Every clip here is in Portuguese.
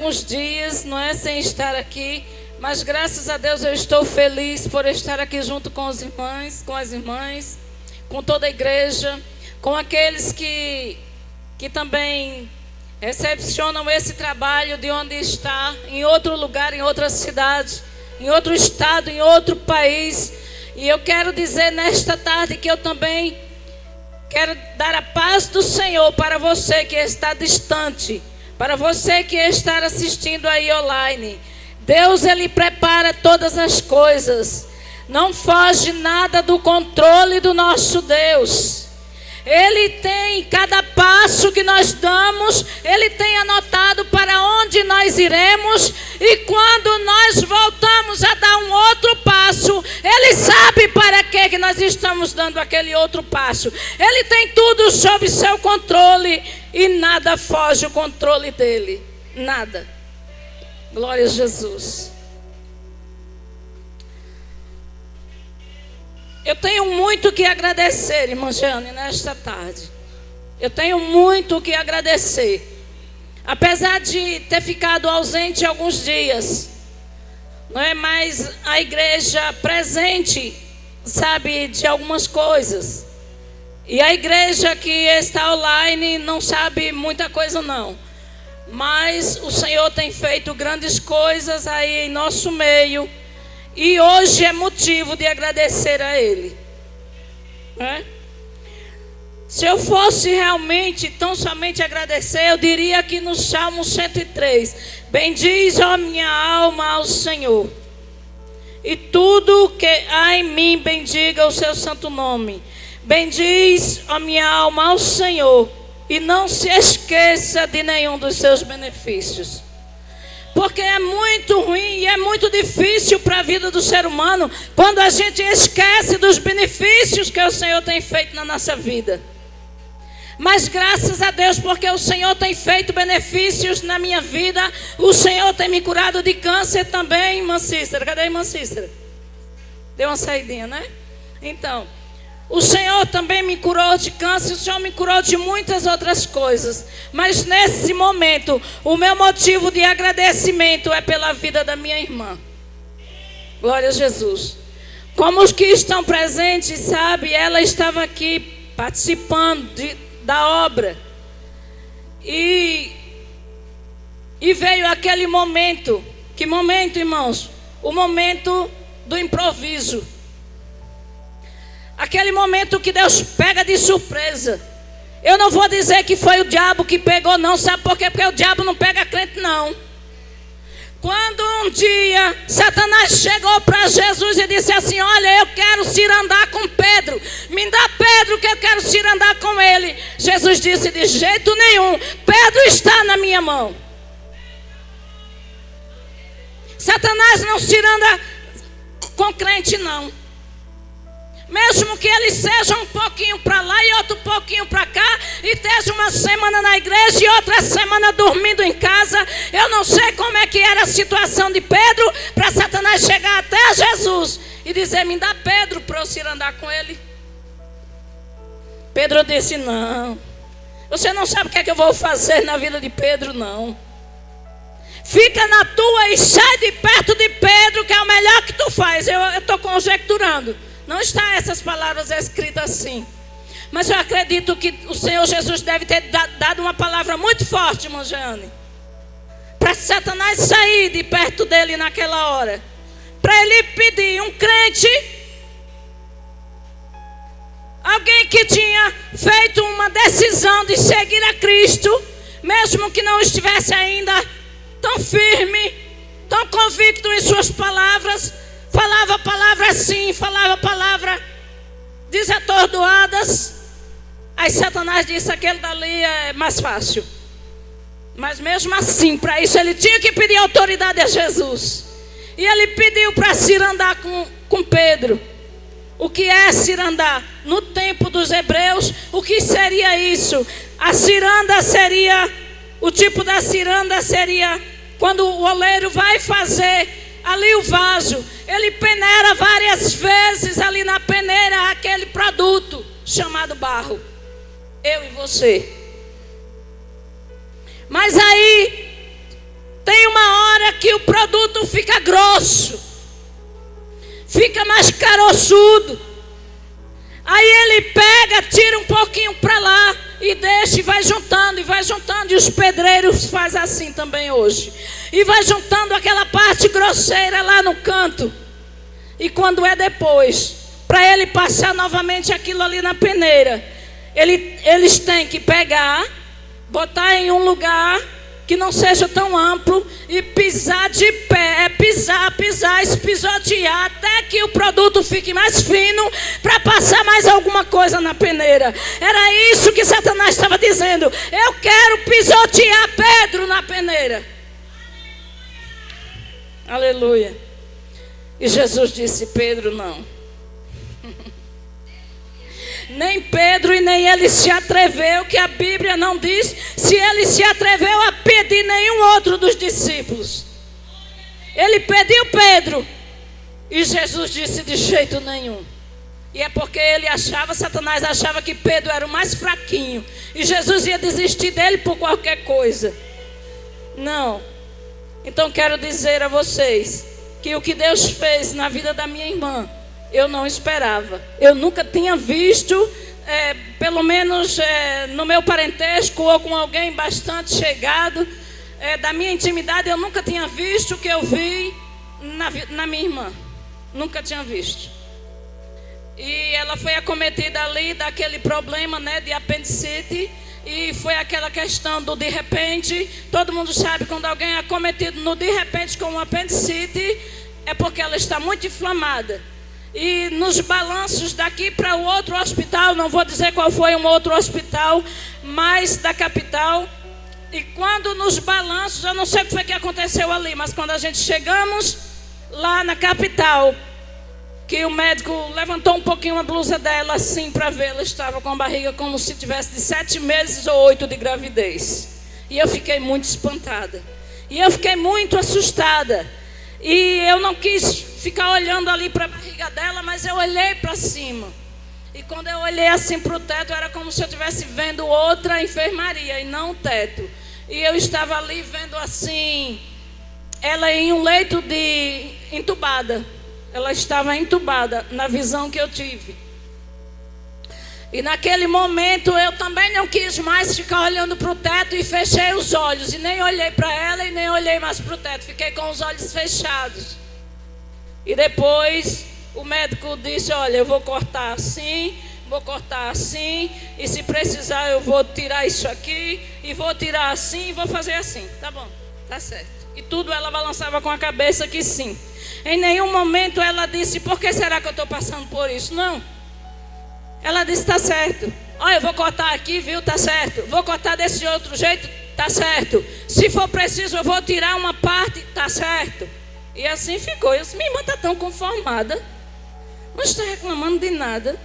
Uns dias, não é, sem estar aqui, mas graças a Deus eu estou feliz por estar aqui junto com os irmãos, com as irmãs, com toda a igreja, com aqueles que também recepcionam esse trabalho de onde está, em outro lugar, em outra cidade, em outro estado, em outro país. E eu quero dizer nesta tarde que eu também quero dar a paz do Senhor para você que está distante, para você que está assistindo aí online. Deus, Ele prepara todas as coisas. Não foge nada do controle do nosso Deus. Ele tem cada passo que nós damos, Ele tem anotado para onde nós iremos. E quando nós voltamos a dar um outro passo, Ele sabe para que nós estamos dando aquele outro passo. Ele tem tudo sob seu controle e nada foge o controle dele. Nada. Glória a Jesus. Eu tenho muito que agradecer, irmã Jane, nesta tarde. Eu tenho muito que agradecer. Apesar de ter ficado ausente alguns dias, não é mais a igreja presente, sabe, de algumas coisas. E a igreja que está online não sabe muita coisa não. Mas o Senhor tem feito grandes coisas aí em nosso meio. E hoje é motivo de agradecer a Ele. Se eu fosse realmente, tão somente agradecer, eu diria que no Salmo 103: bendiz, ó minha alma, ao Senhor, e tudo que há em mim bendiga o seu santo nome. Bendiz, ó minha alma, ao Senhor, e não se esqueça de nenhum dos seus benefícios. Porque é muito ruim e é muito difícil para a vida do ser humano quando a gente esquece dos benefícios que o Senhor tem feito na nossa vida. Mas graças a Deus, porque o Senhor tem feito benefícios na minha vida. O Senhor tem me curado de câncer também, irmã Cícera. Cadê a irmã Cícera? Deu uma saidinha, né? Então, o Senhor também me curou de câncer, o Senhor me curou de muitas outras coisas. Mas nesse momento, o meu motivo de agradecimento é pela vida da minha irmã. Glória a Jesus. Como os que estão presentes, sabe, ela estava aqui participando da obra. E veio aquele momento. Que momento, irmãos? O momento do improviso. Aquele momento que Deus pega de surpresa. Eu não vou dizer que foi o diabo que pegou, não. Sabe por quê? Porque o diabo não pega crente, não. Quando um dia Satanás chegou para Jesus e disse assim: olha, eu quero cirandar com Pedro. Me dá Pedro que eu quero cirandar com ele. Jesus disse: de jeito nenhum. Pedro está na minha mão. Satanás não ciranda com crente, não. Mesmo que ele seja um pouquinho para lá e outro pouquinho para cá, e esteja uma semana na igreja e outra semana dormindo em casa. Eu não sei como é que era a situação de Pedro para Satanás chegar até Jesus e dizer: me dá Pedro para eu ir andar com ele. Pedro disse: não, você não sabe o que é que eu vou fazer na vida de Pedro, não. Fica na tua e sai de perto de Pedro, que é o melhor que tu faz. Eu estou conjecturando. Não está essas palavras escritas assim. Mas eu acredito que o Senhor Jesus deve ter dado uma palavra muito forte, irmã Jeane, para Satanás sair de perto dele naquela hora. Para ele pedir um crente, alguém que tinha feito uma decisão de seguir a Cristo, mesmo que não estivesse ainda tão firme, tão convicto em suas palavras. Falava palavras assim, falava palavras desatordoadas. Aí Satanás disse: aquele dali é mais fácil. Mas mesmo assim, para isso ele tinha que pedir autoridade a Jesus. E ele pediu para cirandar com Pedro. O que é cirandar? No tempo dos hebreus, o que seria isso? A ciranda seria, o tipo da ciranda seria quando o oleiro vai fazer ali o vaso, ele peneira várias vezes ali na peneira aquele produto chamado barro. Eu e você. Mas aí tem que o produto fica grosso, fica mais caroçudo. Aí ele pega, tira um pouquinho para lá e deixa e vai juntando, e vai juntando. E os pedreiros fazem assim também hoje. E vai juntando aquela parte grosseira lá no canto. E quando é depois, para ele passar novamente aquilo ali na peneira, eles têm que pegar, botar em um lugar que não seja tão amplo e pisar de pé, pisar, pisotear até que o produto fique mais fino para passar mais alguma coisa na peneira. Era isso que Satanás estava dizendo. Eu quero pisotear Pedro na peneira. Aleluia. E Jesus disse: Pedro, não. Nem Pedro e nem ele se atreveu, que a Bíblia não diz se ele se atreveu a pedir nenhum outro dos discípulos. Ele pediu Pedro e Jesus disse: de jeito nenhum. E é porque Satanás achava que Pedro era o mais fraquinho e Jesus ia desistir dele por qualquer coisa. Não. Então quero dizer a vocês que o que Deus fez na vida da minha irmã, eu não esperava. Eu nunca tinha visto, pelo menos no meu parentesco ou com alguém bastante chegado, da minha intimidade, eu nunca tinha visto o que eu vi na minha irmã. Nunca tinha visto. E ela foi acometida ali daquele problema, de apendicite. E foi aquela questão do de repente. Todo mundo sabe quando alguém é acometido no de repente com um apendicite, é porque ela está muito inflamada. E nos balanços daqui para o outro hospital, não vou dizer qual foi um outro hospital, mas da capital. E quando nos balanços, eu não sei o que foi que aconteceu ali, mas quando a gente chegamos lá na capital, que o médico levantou um pouquinho a blusa dela assim para ver, ela estava com a barriga como se tivesse de 7 meses ou 8 de gravidez. E eu fiquei muito espantada. E eu fiquei muito assustada. E eu não quis ficar olhando ali para a barriga dela, mas eu olhei para cima. E quando eu olhei assim para o teto, era como se eu estivesse vendo outra enfermaria e não o teto. E eu estava ali vendo assim, ela em um leito de entubada. Ela estava entubada, na visão que eu tive. E naquele momento eu também não quis mais ficar olhando para o teto e fechei os olhos. E nem olhei para ela e nem olhei mais para o teto. Fiquei com os olhos fechados. E depois o médico disse: olha, eu vou cortar assim, vou cortar assim. E se precisar eu vou tirar isso aqui. E vou tirar assim e vou fazer assim. Tá bom, tá certo. E tudo ela balançava com a cabeça que sim. Em nenhum momento ela disse: por que será que eu estou passando por isso? Não. Ela disse: tá certo. Olha, eu vou cortar aqui, viu? Tá certo. Vou cortar desse outro jeito, tá certo. Se for preciso eu vou tirar uma parte, tá certo. E assim ficou. Eu disse: minha irmã está tão conformada, não está reclamando de nada.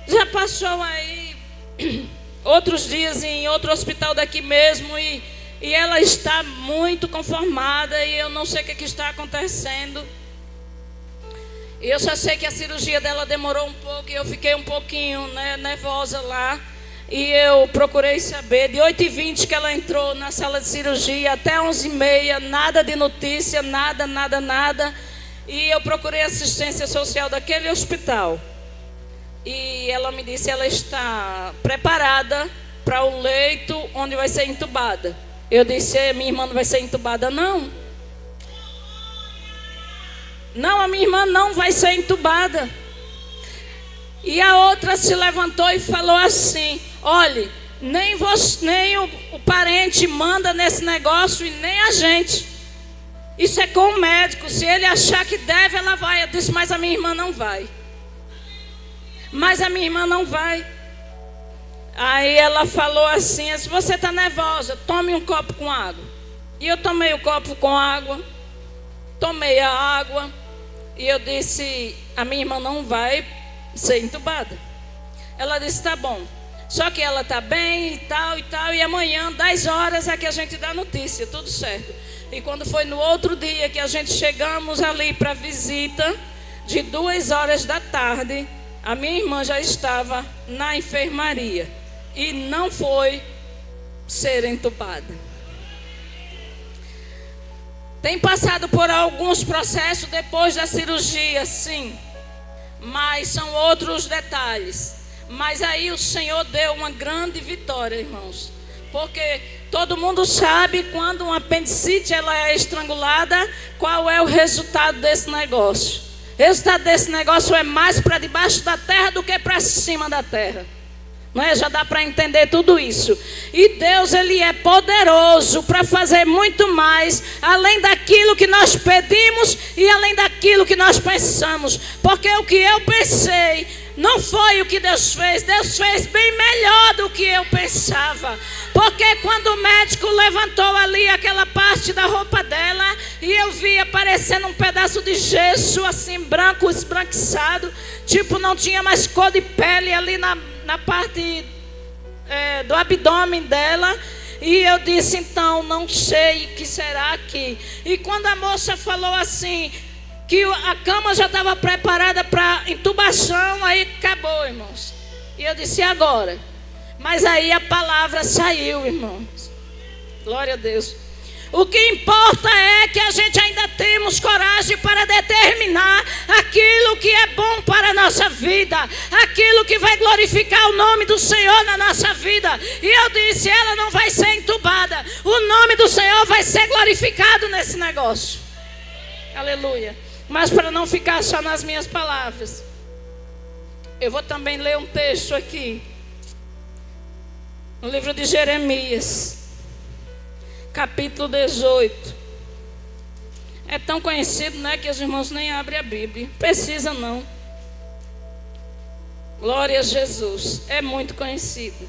Já passou aí outros dias em outro hospital daqui mesmo e ela está muito conformada e eu não sei o que está acontecendo. E eu só sei que a cirurgia dela demorou um pouco e eu fiquei um pouquinho nervosa lá. E eu procurei saber, de 8h20 que ela entrou na sala de cirurgia até 11h30, nada de notícia, nada. E eu procurei assistência social daquele hospital. E ela me disse: ela está preparada para o leito onde vai ser entubada. Eu disse: minha irmã não vai ser entubada, não. Não, a minha irmã não vai ser entubada. E a outra se levantou e falou assim: olhe, nem o parente manda nesse negócio e nem a gente. Isso é com o médico. Se ele achar que deve, ela vai. Eu disse: mas a minha irmã não vai. Mas a minha irmã não vai. Aí ela falou assim: se você está nervosa, tome um copo com água. E eu tomei o copo com água. Tomei a água. E eu disse: a minha irmã não vai ser entubada. Ela disse: tá bom. Só que ela está bem e tal. E amanhã, 10 horas, é que a gente dá notícia. Tudo certo. E quando foi no outro dia que a gente chegamos ali para visita, de 2 horas da tarde, a minha irmã já estava na enfermaria. E não foi ser entubada. Tem passado por alguns processos depois da cirurgia, sim. Mas são outros detalhes. Mas aí o Senhor deu uma grande vitória, irmãos. Porque todo mundo sabe quando uma apendicite ela é estrangulada, qual é o resultado desse negócio. O resultado desse negócio é mais para debaixo da terra do que para cima da terra. Não é? Já dá para entender tudo isso. E Deus, Ele é poderoso para fazer muito mais, além daquilo que nós pedimos e além daquilo que nós pensamos. Porque o que eu pensei não foi o que Deus fez. Deus fez bem melhor do que eu pensava. Porque quando o médico levantou ali aquela parte da roupa dela, e eu vi aparecendo um pedaço de gesso assim branco, esbranquiçado, tipo não tinha mais cor de pele ali na parte do abdômen dela. E eu disse, então, não sei o que será aqui. E quando a moça falou assim, que a cama já estava preparada para intubação, aí acabou, irmãos. E eu disse, e agora? Mas aí a palavra saiu, irmãos. Glória a Deus. O que importa é que a gente ainda temos coragem para determinar aquilo que é bom para a nossa vida, aquilo que vai glorificar o nome do Senhor na nossa vida. E eu disse, ela não vai ser entubada, o nome do Senhor vai ser glorificado nesse negócio. Aleluia. Mas para não ficar só nas minhas palavras, eu vou também ler um texto aqui, no livro de Jeremias, capítulo 18. É tão conhecido, né, que os irmãos nem abrem a Bíblia. Precisa não. Glória a Jesus. É muito conhecido.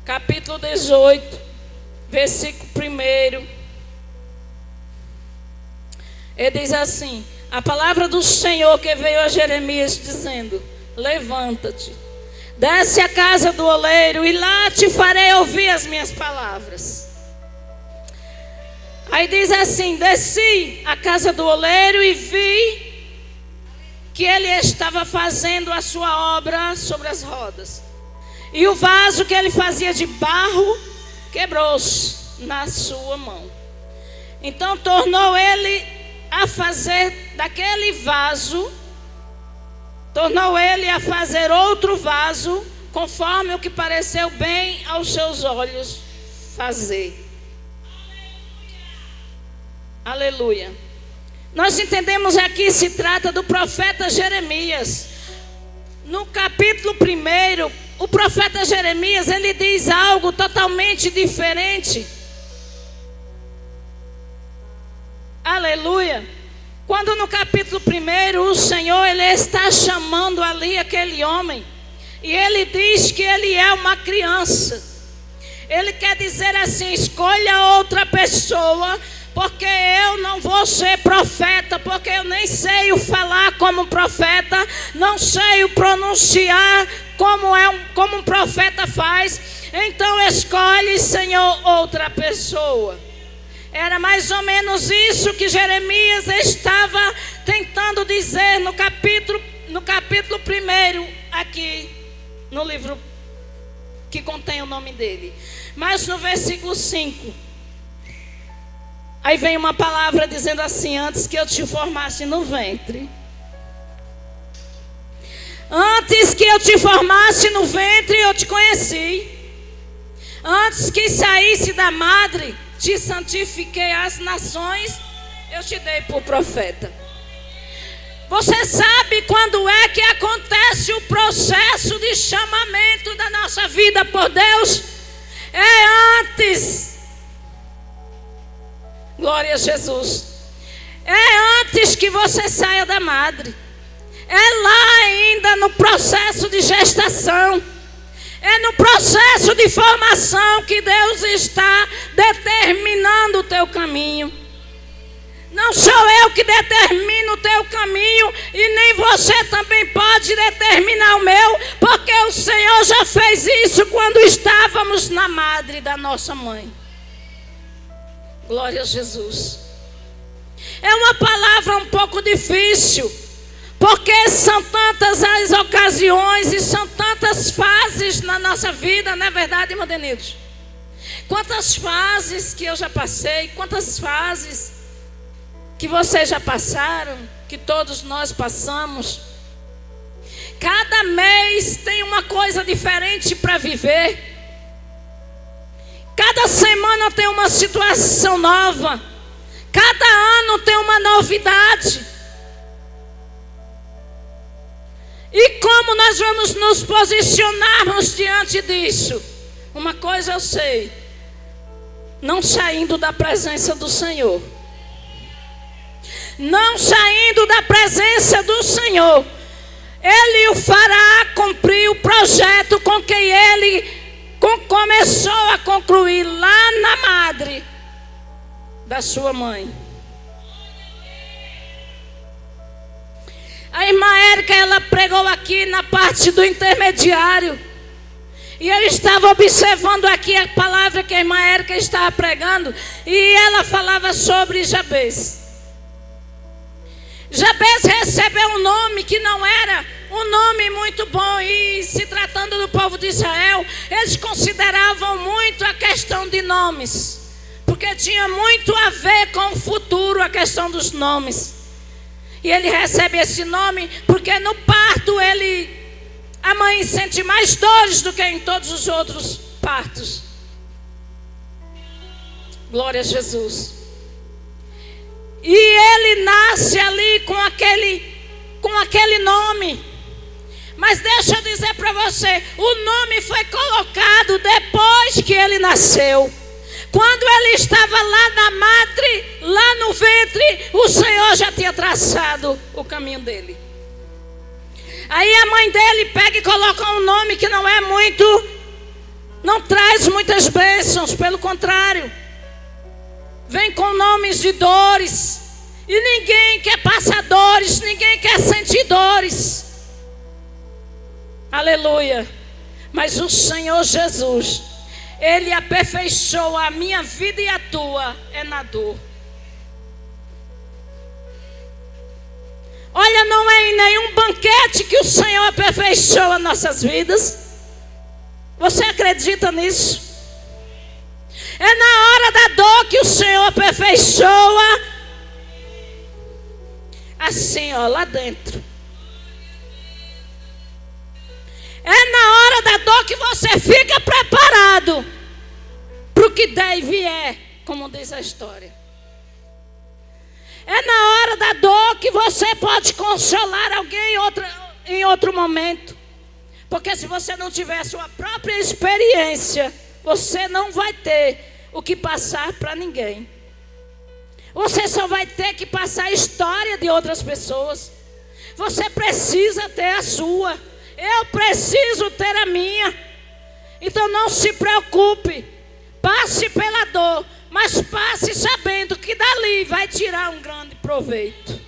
Capítulo 18, versículo 1. Ele diz assim: a palavra do Senhor que veio a Jeremias dizendo: levanta-te, desce à casa do oleiro e lá te farei ouvir as minhas palavras. Aí diz assim: desci à casa do oleiro e vi que ele estava fazendo a sua obra sobre as rodas. E o vaso que ele fazia de barro quebrou-se na sua mão. Então tornou ele a fazer daquele vaso, tornou ele a fazer outro vaso, conforme o que pareceu bem aos seus olhos fazer. Aleluia. Nós entendemos aqui, se trata do profeta Jeremias. No capítulo 1, o profeta Jeremias, ele diz algo totalmente diferente. Aleluia. Quando no capítulo 1, o Senhor, ele está chamando ali aquele homem, e ele diz que ele é uma criança. Ele quer dizer assim: escolha outra pessoa, porque eu não vou ser profeta, porque eu nem sei o falar como profeta, não sei o pronunciar como um profeta faz. Então escolhe, Senhor, outra pessoa. Era mais ou menos isso que Jeremias estava tentando dizer no capítulo 1, aqui no livro que contém o nome dele. Mas no versículo 5, aí vem uma palavra dizendo assim: antes que eu te formasse no ventre, antes que eu te formasse no ventre, eu te conheci. Antes que saísse da madre, te santifiquei às nações, eu te dei por profeta. Você sabe quando é que acontece o processo de chamamento da nossa vida por Deus? É antes. Glória a Jesus. É antes que você saia da madre. É lá ainda no processo de gestação. É no processo de formação que Deus está determinando o teu caminho. Não sou eu que determino o teu caminho, e nem você também pode determinar o meu, porque o Senhor já fez isso quando estávamos na madre da nossa mãe. Glória a Jesus. É uma palavra um pouco difícil, porque são tantas as ocasiões e são tantas fases na nossa vida, não é verdade, irmão Denilson? Quantas fases que eu já passei, quantas fases que vocês já passaram, que todos nós passamos. Cada mês tem uma coisa diferente para viver. Cada semana tem uma situação nova. Cada ano tem uma novidade. E como nós vamos nos posicionarmos diante disso? Uma coisa eu sei: não saindo da presença do Senhor. Não saindo da presença do Senhor. Ele o fará cumprir o projeto com quem ele começou a concluir lá na madre da sua mãe. A irmã Érica, ela pregou aqui na parte do intermediário. E eu estava observando aqui a palavra que a irmã Érica estava pregando. E ela falava sobre Jabez. Jabez recebeu um nome que não era um nome muito bom. E se tratando do povo de Israel, eles consideravam muito a questão de nomes, porque tinha muito a ver com o futuro a questão dos nomes. E ele recebe esse nome porque no parto a mãe sente mais dores do que em todos os outros partos. Glória a Jesus. E ele nasce ali com aquele nome. Mas deixa eu dizer para você, o nome foi colocado depois que ele nasceu. Quando ele estava lá na madre, lá no ventre, o Senhor já tinha traçado o caminho dele. Aí a mãe dele pega e coloca um nome que não traz muitas bênçãos, pelo contrário. Vem com nomes de dores. E ninguém quer passar dores, ninguém quer sentir dores. Aleluia. Mas o Senhor Jesus, Ele aperfeiçoa a minha vida e a tua é na dor. Olha, não é em nenhum banquete que o Senhor aperfeiçoa nossas vidas. Você acredita nisso? É na hora da dor que o Senhor aperfeiçoa. Assim, ó, lá dentro. É na hora da dor que você fica preparado para o que der e vier, como diz a história. É na hora da dor que você pode consolar alguém em outro momento. Porque se você não tiver a sua própria experiência, você não vai ter o que passar para ninguém. Você só vai ter que passar a história de outras pessoas. Você precisa ter a sua. Eu preciso ter a minha. Então não se preocupe. Passe pela dor, mas passe sabendo que dali vai tirar um grande proveito.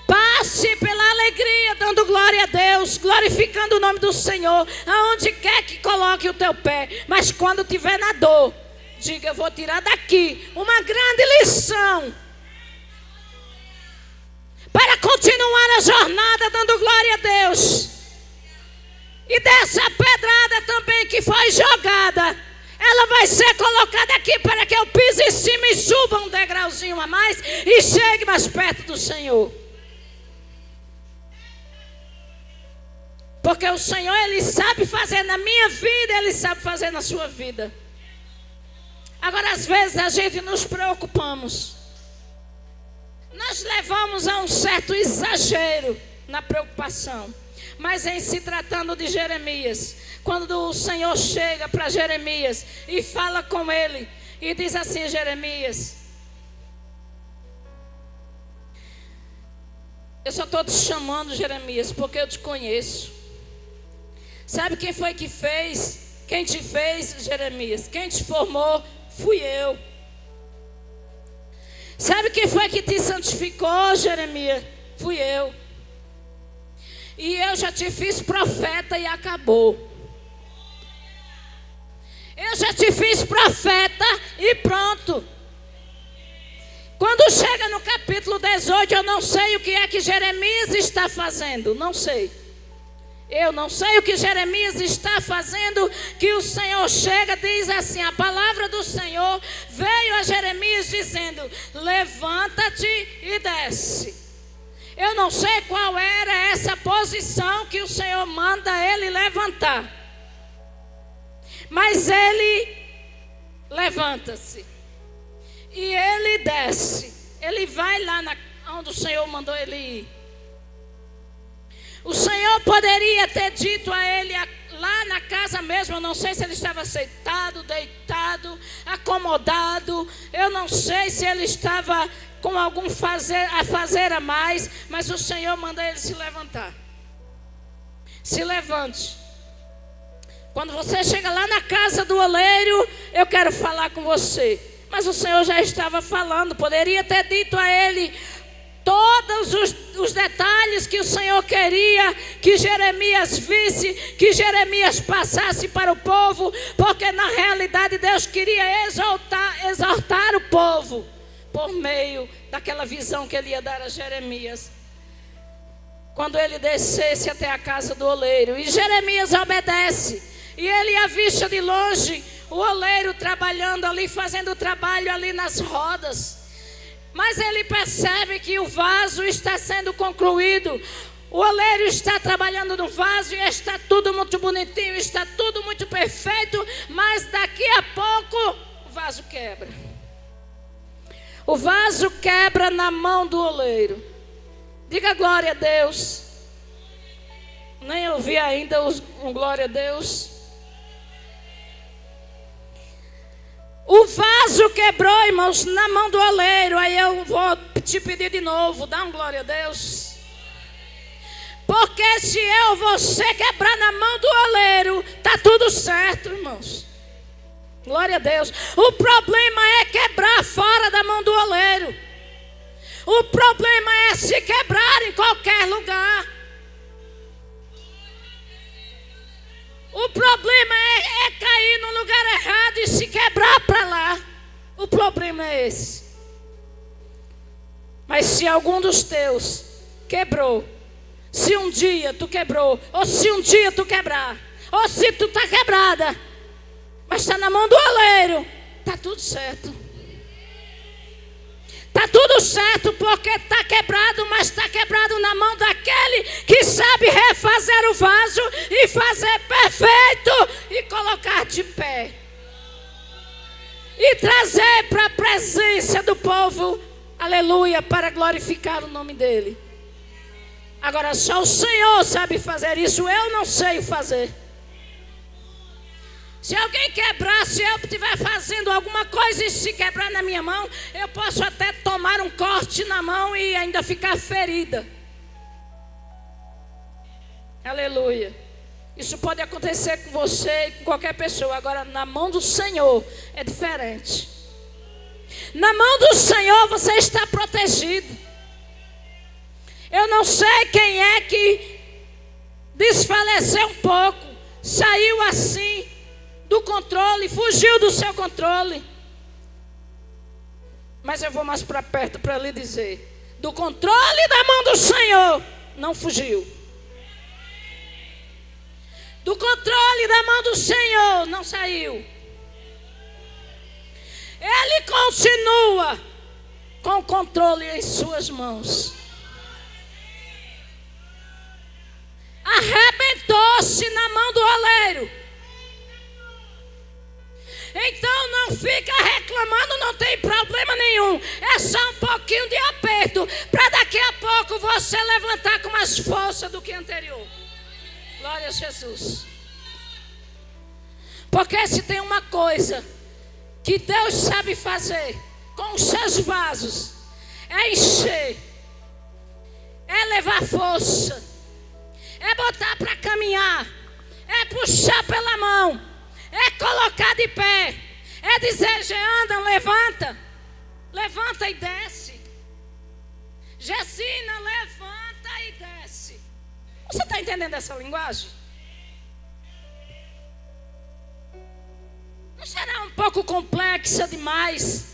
Passe pela alegria, dando glória a Deus, glorificando o nome do Senhor, aonde quer que coloque o teu pé. Mas quando estiver na dor, diga: eu vou tirar daqui uma grande lição para continuar a jornada dando glória a Deus. E dessa pedrada também que foi jogada, ela vai ser colocada aqui para que eu pise em cima e suba um degrauzinho a mais e chegue mais perto do Senhor. Porque o Senhor, Ele sabe fazer na minha vida, Ele sabe fazer na sua vida. Agora, às vezes a gente nos preocupamos. Nós levamos a um certo exagero na preocupação. Mas em se tratando de Jeremias, quando o Senhor chega para Jeremias e fala com ele e diz assim: Jeremias, eu só estou te chamando, Jeremias, porque eu te conheço. Sabe quem foi que fez? Quem te fez, Jeremias? Quem te formou? Fui eu. Sabe quem foi que te santificou, Jeremias? Fui eu. E eu já te fiz profeta e acabou. Eu já te fiz profeta e pronto. Quando chega no capítulo 18, eu não sei o que é que Jeremias está fazendo. Não sei. Eu não sei o que Jeremias está fazendo, que o Senhor chega, diz assim, a palavra do Senhor veio a Jeremias dizendo, levanta-te e desce. Eu não sei qual era essa posição que o Senhor manda ele levantar. Mas ele levanta-se. E ele desce. Ele vai lá onde o Senhor mandou ele ir. O Senhor poderia ter dito a ele lá na casa mesmo, eu não sei se ele estava sentado, deitado, acomodado, eu não sei se ele estava com algum a fazer a mais, mas o Senhor manda ele se levantar. Se levante. Quando você chega lá na casa do oleiro, eu quero falar com você. Mas o Senhor já estava falando, poderia ter dito a ele todos os detalhes que o Senhor queria que Jeremias visse, que Jeremias passasse para o povo, porque na realidade Deus queria exortar o povo por meio daquela visão que ele ia dar a Jeremias. Quando ele descesse até a casa do oleiro, e Jeremias obedece, e ele avista de longe o oleiro trabalhando ali, fazendo o trabalho ali nas rodas. Mas ele percebe que o vaso está sendo concluído. O oleiro está trabalhando no vaso e está tudo muito bonitinho, está tudo muito perfeito. Mas daqui a pouco o vaso quebra. O vaso quebra na mão do oleiro. Diga glória a Deus. Nem ouvi ainda um glória a Deus. O vaso quebrou, irmãos, na mão do oleiro. Aí eu vou te pedir de novo, dá um glória a Deus. Porque se você quebrar na mão do oleiro, está tudo certo, irmãos. Glória a Deus. O problema é quebrar fora da mão do oleiro. O problema é se quebrar em qualquer lugar. O problema é cair no lugar errado e se quebrar para lá. O problema é esse. Mas se algum dos teus quebrou, se um dia tu quebrou, ou se um dia tu quebrar, ou se tu está quebrada, mas está na mão do oleiro, está tudo certo. Está tudo certo porque está quebrado, mas está quebrado na mão daquele que sabe refazer o vaso e fazer perfeito e colocar de pé. E trazer para a presença do povo, aleluia, para glorificar o nome dele. Agora só o Senhor sabe fazer isso, eu não sei fazer. Se alguém quebrar, se eu estiver fazendo alguma coisa e se quebrar na minha mão, eu posso até tomar um corte na mão e ainda ficar ferida. Aleluia. Isso pode acontecer com você e com qualquer pessoa. Agora, na mão do Senhor é diferente. Na mão do Senhor você está protegido. Eu não sei quem é que desfaleceu um pouco, saiu assim do controle, fugiu do seu controle. Mas eu vou mais para perto para lhe dizer, do controle da mão do Senhor não fugiu. Do controle da mão do Senhor não saiu. Ele continua com o controle em suas mãos. Arrebentou-se na mão do oleiro. Então não fica reclamando, não tem problema nenhum. É só um pouquinho de aperto, para daqui a pouco você levantar com mais força do que anterior. Glória a Jesus. Porque se tem uma coisa que Deus sabe fazer com os seus vasos, é encher, é levar força, é botar para caminhar, é puxar pela mão, é colocar de pé, é dizer, Jeanda, levanta, levanta e desce. Gessina, levanta e desce. Você está entendendo essa linguagem? Não será um pouco complexa demais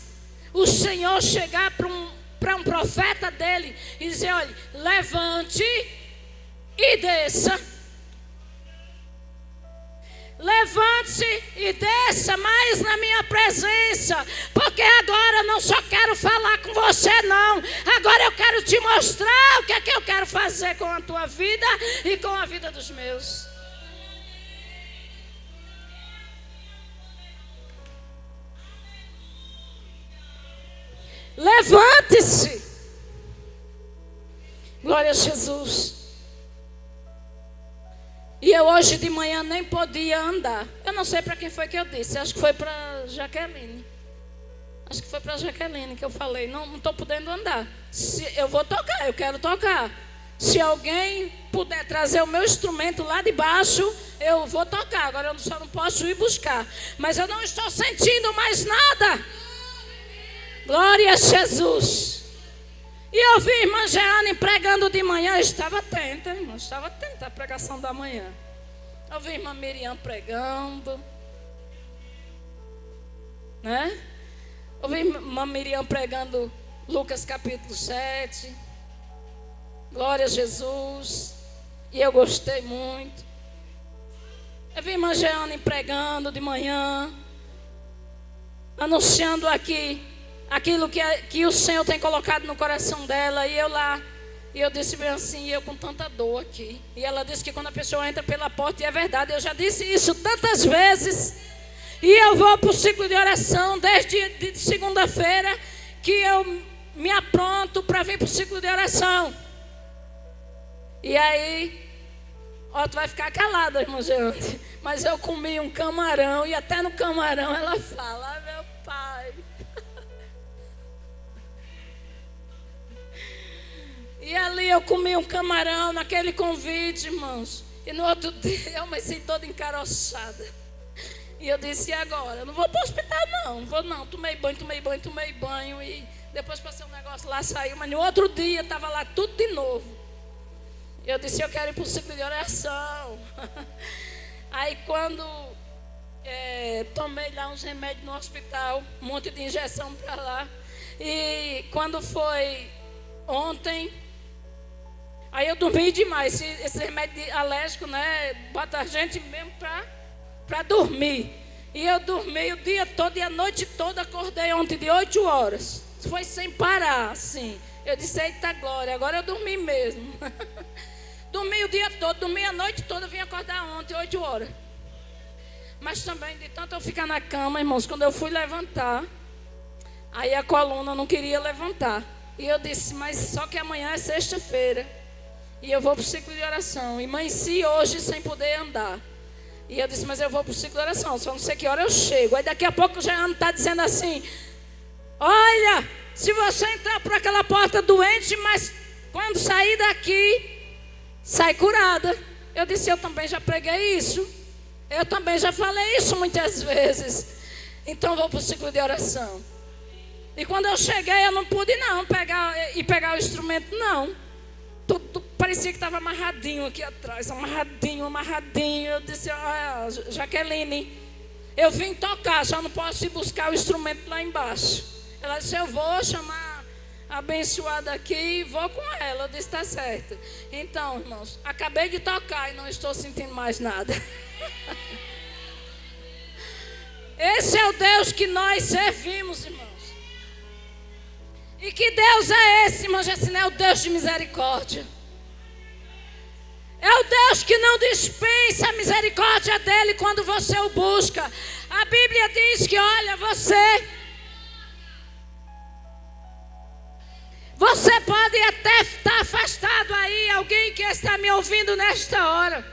o Senhor chegar para um profeta dele e dizer, olha, levante e desça. Levante-se e desça mais na minha presença, porque agora eu não só quero falar com você não, agora eu quero te mostrar o que é que eu quero fazer com a tua vida e com a vida dos meus. Levante-se. Glória a Jesus. E eu hoje de manhã nem podia andar. Eu não sei para quem foi que eu disse. Acho que foi para Jaqueline. Acho que foi para Jaqueline que eu falei. Não estou podendo andar. Eu vou tocar, eu quero tocar. Se alguém puder trazer o meu instrumento lá de baixo, eu vou tocar. Agora eu só não posso ir buscar. Mas eu não estou sentindo mais nada. Glória a Jesus. E eu vi a irmã Jeane pregando de manhã. Eu estava atenta, irmã. Estava atenta à pregação da manhã. Eu vi a irmã Miriam pregando. Né? Eu vi a irmã Miriam pregando Lucas capítulo 7. Glória a Jesus. E eu gostei muito. Eu vi a irmã Jeane pregando de manhã. Anunciando aqui aquilo que o Senhor tem colocado no coração dela. E eu lá, e eu disse bem assim, eu com tanta dor aqui. E ela disse que quando a pessoa entra pela porta, e é verdade, eu já disse isso tantas vezes. E eu vou para o ciclo de oração desde de segunda-feira, que eu me apronto para vir para o ciclo de oração. E aí, ó, tu vai ficar calada, irmã Jeane, mas eu comi um camarão, e até no camarão ela fala, ah, meu pai. E ali eu comi um camarão naquele convite, irmãos. E no outro dia eu me senti toda encaroçada. E eu disse, e agora? Eu não vou para o hospital não, vou não. Tomei banho. E depois passei um negócio lá, saiu. Mas no outro dia estava lá tudo de novo. E eu disse, eu quero ir para o ciclo de oração. Aí quando tomei lá uns remédios no hospital, um monte de injeção para lá. E quando foi ontem... Aí eu dormi demais. Esse remédio alérgico, né? Bota a gente mesmo para dormir. E eu dormi o dia todo e a noite toda. Acordei ontem de 8 horas. Foi sem parar, assim. Eu disse, eita glória, agora eu dormi mesmo. Dormi o dia todo, dormi a noite toda. Vim acordar ontem, 8 horas. Mas também, de tanto eu ficar na cama, irmãos, quando eu fui levantar, aí a coluna não queria levantar. E eu disse, mas só que amanhã é sexta-feira. E eu vou para o ciclo de oração. E amanheci hoje sem poder andar. E eu disse, mas eu vou para o ciclo de oração, só não sei que hora eu chego. Aí daqui a pouco o Jeane está dizendo assim, olha, se você entrar por aquela porta doente, mas quando sair daqui, sai curada. Eu disse, eu também já preguei isso. Eu também já falei isso muitas vezes. Então eu vou para o ciclo de oração. E quando eu cheguei, eu não pude não pegar o instrumento, não. Tudo parecia que estava amarradinho aqui atrás, amarradinho. Eu disse, Jaqueline, eu vim tocar, só não posso ir buscar o instrumento lá embaixo. Ela disse, eu vou chamar a abençoada aqui e vou com ela. Eu disse, está certo. Então, irmãos, acabei de tocar e não estou sentindo mais nada. Esse é o Deus que nós servimos, irmãos. E que Deus é esse, irmão Jacine? É o Deus de misericórdia. É o Deus que não dispensa a misericórdia dele quando você o busca. A Bíblia diz que, olha, você pode até estar afastado aí, alguém que está me ouvindo nesta hora.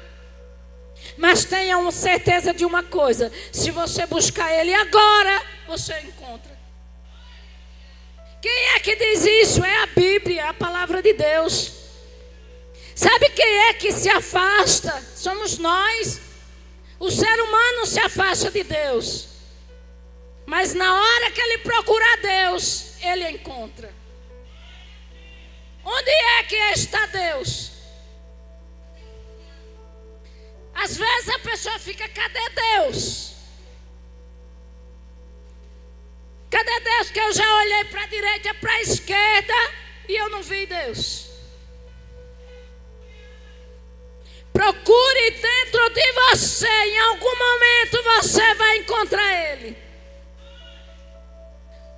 Mas tenha uma certeza de uma coisa: se você buscar ele agora, você encontra. Quem é que diz isso? É a Bíblia, a palavra de Deus. Sabe quem é que se afasta? Somos nós. O ser humano se afasta de Deus. Mas na hora que ele procura Deus, ele encontra. Onde é que está Deus? Às vezes a pessoa fica, cadê Deus? Cadê Deus? Que eu já olhei para a direita, para a esquerda e eu não vi Deus. Procure dentro de você. Em algum momento você vai encontrar Ele.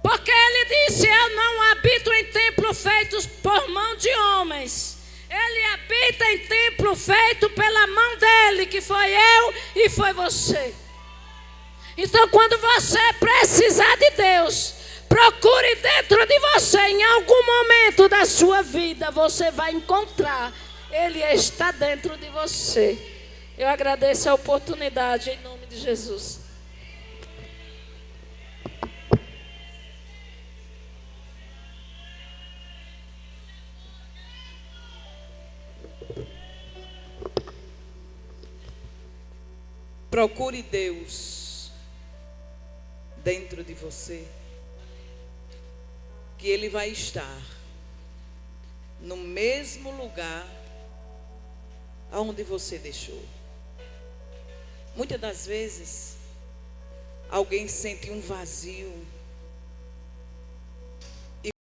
Porque Ele disse: eu não habito em templos feitos por mão de homens. Ele habita em templo feito pela mão dele, que foi eu e foi você. Então, quando você precisar de Deus, procure dentro de você. Em algum momento da sua vida você vai encontrar. Ele está dentro de você. Eu agradeço a oportunidade em nome de Jesus. Procure Deus dentro de você, que Ele vai estar no mesmo lugar aonde você deixou. Muitas das vezes alguém sente um vazio,